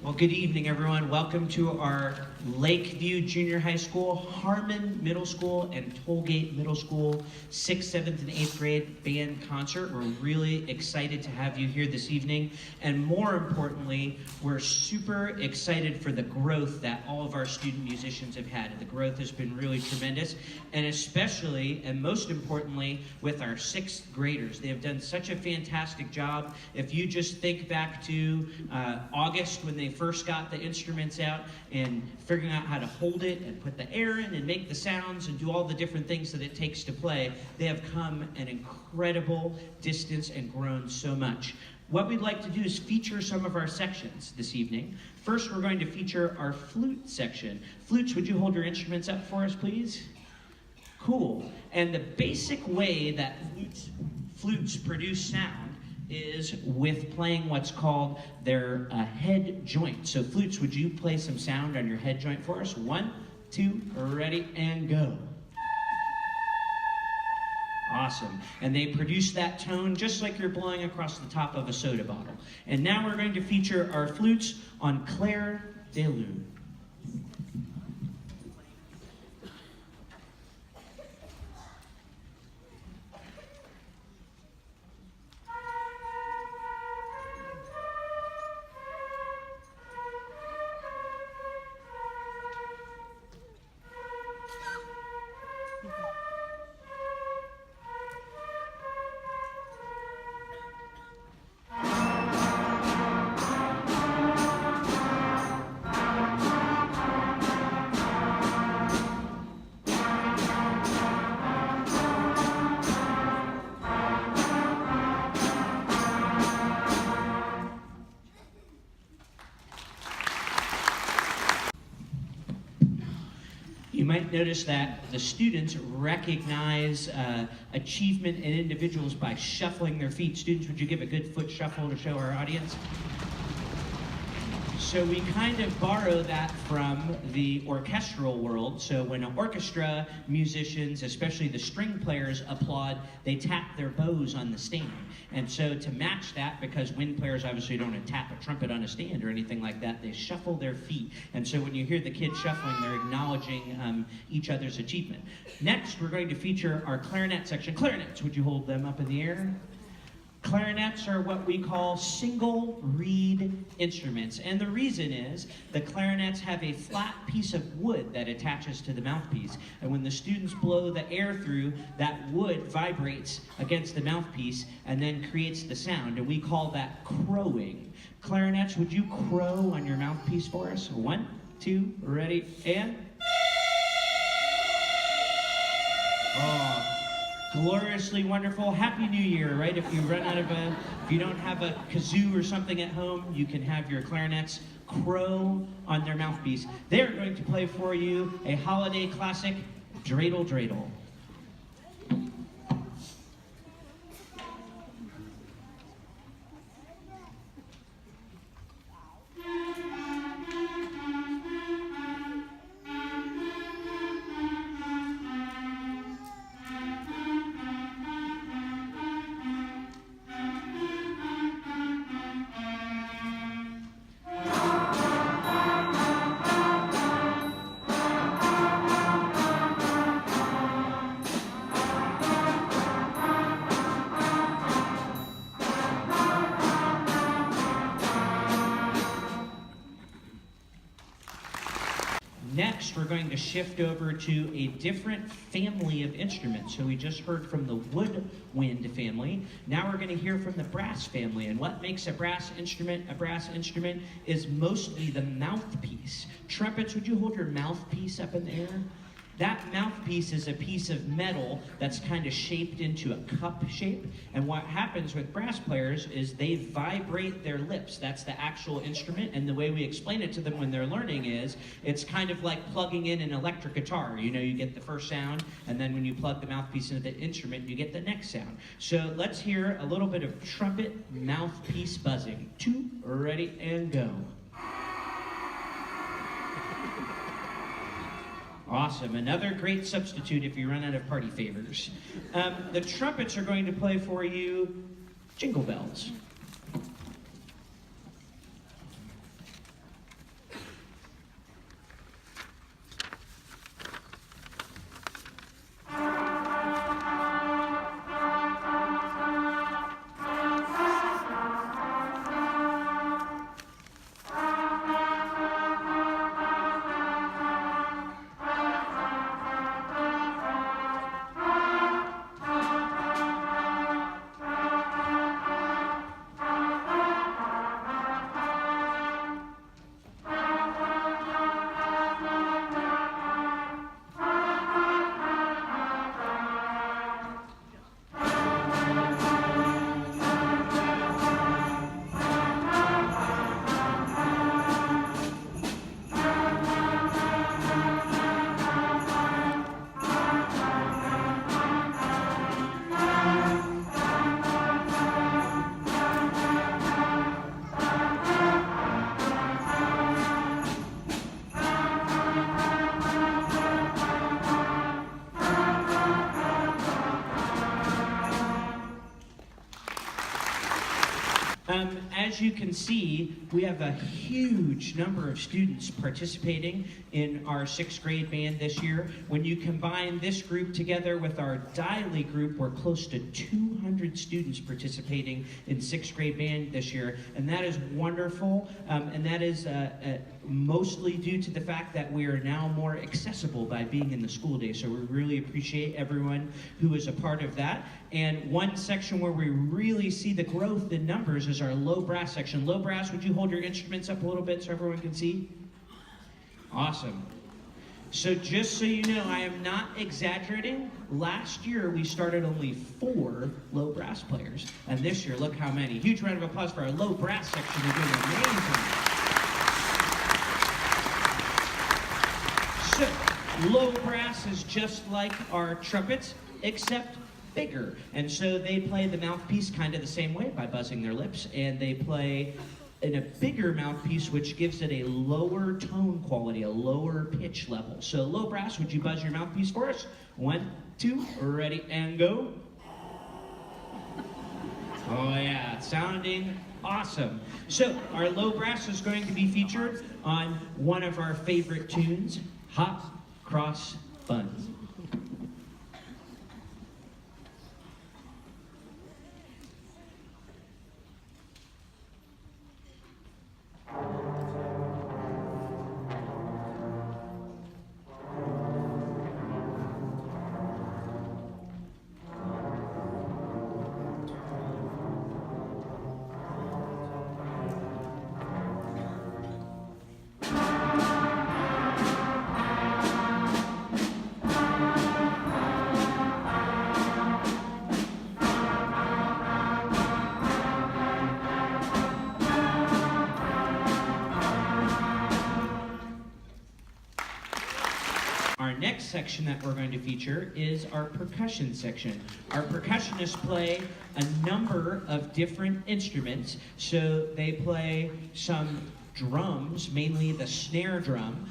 Well, good evening, everyone. Welcome to our Lakeview Junior High School, Harmon Middle School, and Tollgate Middle School 6th, 7th, and 8th grade band concert. We're really excited to have you here this evening. And more importantly, we're super excited for the growth that all of our student musicians have had. The growth has been really tremendous. And especially, and most importantly, with our 6th graders. They have done such a fantastic job. If you just think back to August when they first got the instruments out and figuring out how to hold it and put the air in and make the sounds and do all the different things that it takes to play, they have come an incredible distance and grown so much. What we'd like to do is feature some of our sections this evening. First, we're going to feature our flute section. Flutes, would you hold your instruments up for us, please? Cool. And the basic way that flutes produce sound is with playing what's called their head joint. So flutes, would you play some sound on your head joint for us? 1, 2, ready, and go. Awesome. And they produce that tone just like you're blowing across the top of a soda bottle. And now we're going to feature our flutes on Clair de Lune. You might notice that the students recognize achievement in individuals by shuffling their feet. Students, would you give a good foot shuffle to show our audience? So we kind of borrow that from the orchestral world. So when an orchestra musicians, especially the string players, applaud, they tap their bows on the stand. And so to match that, because wind players obviously don't tap a trumpet on a stand or anything like that, they shuffle their feet. And so when you hear the kids shuffling, they're acknowledging each other's achievement. Next, we're going to feature our clarinet section. Clarinets, would you hold them up in the air? Clarinets are what we call single reed instruments, and the reason is the clarinets have a flat piece of wood that attaches to the mouthpiece, and when the students blow the air through, that wood vibrates against the mouthpiece and then creates the sound, and we call that crowing. Clarinets, would you crow on your mouthpiece for us? 1, 2, ready, and... Oh. Gloriously wonderful. Happy New Year, right? If you don't have a kazoo or something at home, you can have your clarinets crow on their mouthpiece. They're going to play for you a holiday classic, Dreidel Dreidel. Next, we're going to shift over to a different family of instruments. So we just heard from the woodwind family. Now we're going to hear from the brass family. And what makes a brass instrument is mostly the mouthpiece. Trumpets, would you hold your mouthpiece up in the air? That mouthpiece is a piece of metal that's kind of shaped into a cup shape. And what happens with brass players is they vibrate their lips. That's the actual instrument. And the way we explain it to them when they're learning is, it's kind of like plugging in an electric guitar. You know, you get the first sound, and then when you plug the mouthpiece into the instrument, you get the next sound. So let's hear a little bit of trumpet mouthpiece buzzing. 2, ready, and go. Awesome. Another great substitute if you run out of party favors. The trumpets are going to play for you Jingle Bells. as you can see, we have a huge number of students participating in our 6th grade band this year. When you combine this group together with our Diley group, we're close to 200 students participating in 6th grade band this year, and that is wonderful, and that is mostly due to the fact that we are now more accessible by being in the school day. So we really appreciate everyone who is a part of that. And one section where we really see the growth in numbers is our low brass section. Low brass, would you hold your instruments up a little bit so everyone can see? Awesome. So just so you know, I am not exaggerating. Last year, we started only 4 low brass players. And this year, look how many. Huge round of applause for our low brass section. They're doing amazing. So, low brass is just like our trumpets, except bigger. And so they play the mouthpiece kind of the same way by buzzing their lips, and they play in a bigger mouthpiece, which gives it a lower tone quality, a lower pitch level. So low brass, would you buzz your mouthpiece for us? 1, 2, ready, and go. Oh yeah, sounding awesome. So our low brass is going to be featured on one of our favorite tunes, Hot Cross Buns. Our next section that we're going to feature is our percussion section. Our percussionists play a number of different instruments. So they play some drums, mainly the snare drum,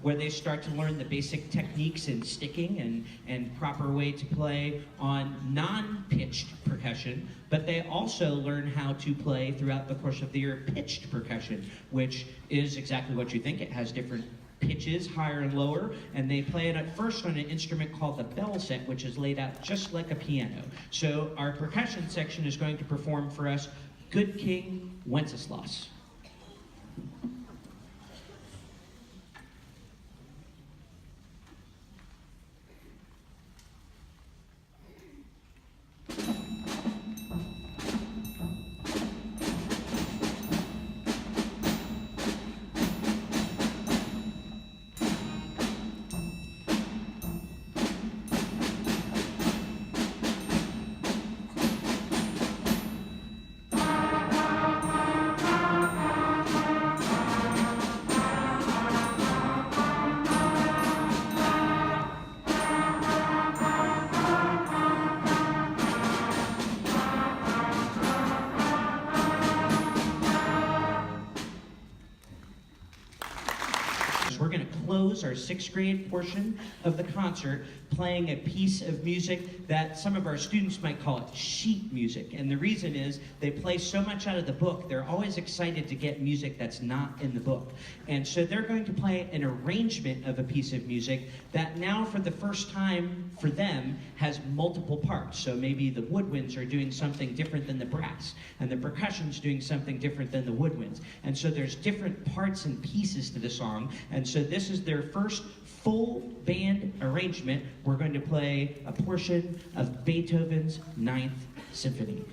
where they start to learn the basic techniques in sticking and proper way to play on non-pitched percussion, but they also learn how to play throughout the course of the year pitched percussion, which is exactly what you think. It has different pitches, higher and lower, and they play it at first on an instrument called the bell set, which is laid out just like a piano. So our percussion section is going to perform for us Good King Wenceslas. We're going to close our 6th grade portion of the concert playing a piece of music that some of our students might call it sheet music. And the reason is they play so much out of the book, they're always excited to get music that's not in the book. And so they're going to play an arrangement of a piece of music that now for the first time for them has multiple parts. So maybe the woodwinds are doing something different than the brass, and the percussion's doing something different than the woodwinds. And so there's different parts and pieces to the song. And so this is their first full band arrangement. We're going to play a portion of Beethoven's 9th Symphony.